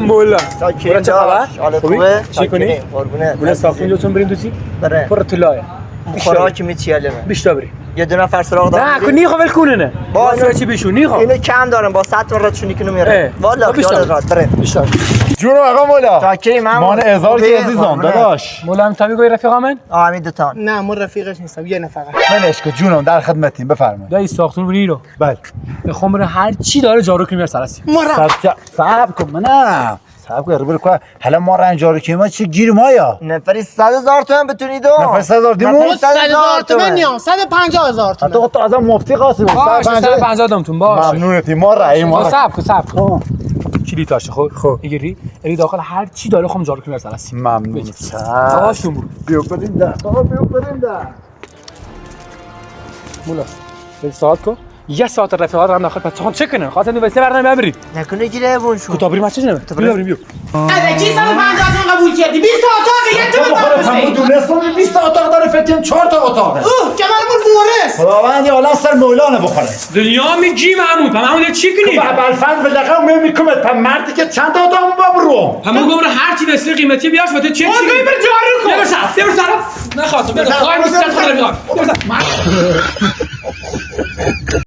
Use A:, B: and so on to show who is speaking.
A: مولا
B: چاکریم داشت حالا خوبه؟
A: چی کنی؟
B: قربونه
A: گونه ساختون جاتون بریم تو چی؟
B: بره
A: پر طلایه
B: خوراکی میچیاله
A: بیشتر بریم
B: یه دو نفر سراغ دارم
A: نه کنی خب ول کنه نه
B: با
A: با چی بشو نی خب
B: اینو کم دارم با 100 تا راتشونی کنو میاره والا
A: بیشتر.
B: خیال راحت بره
A: بیشتر
C: جون آقا مولا
B: چاکریم هم
C: مان ازار که عزیزم داداش
A: مولا هم تابی گوی رفیقا من
B: همین دو تا
D: نه من رفیقش نیستم یه نفر
C: منش که جونم در خدمتیم بفرمایید
A: دایی ساختون بری رو
C: بله
A: بخوام بره هر چی داره جارو کنی سرسی
C: صاحب کن منم صاحب کن برو که حالا ما رنجارو که ما چه گیر ما یا
B: نفری 100,000 تومن بتونید و
C: نفر 100,000 دیمو
D: 100,000 تومن نیام 150,000 تومن
C: تو تو از مفتی قاسم
A: باش 150 دامتون باش
C: ممنونتی ما رأی ما
A: صبر کن کلی تاشه خب ایگری اری داخل هر چی داره خواهم جارو کنی سرسی
C: ممنون
A: آقاشون بود
C: بیو بریم ده آقا بیو بریم ده
A: مولا به ساعت کو یه ساعت رفیقات هم داخل پس چه کنن خاطر این وسیله بردن ببرید
B: نکنه گیره بون شو
A: کتابری ما چه نمی بریم بیا
D: الکی 150 تومن قبول کردی 20 تا اتاق یه تو
C: هم دونستم 20 تا اتاق داره فکر 4 تا اتاقه
D: که من مورس
C: خداوند یا الله سر مولانا بخوره
A: دنیا میگی محمود چی کنی
C: بالفرد به لقب میکنه تا مردی که چند تا اتاق ببرو
A: همون گمره هر چی وسیله قیمتی بیاش واسه چه چی
D: بر جارو کن
A: بیا سر نه خاطر بیا خواهی 20 تا خود رفیقات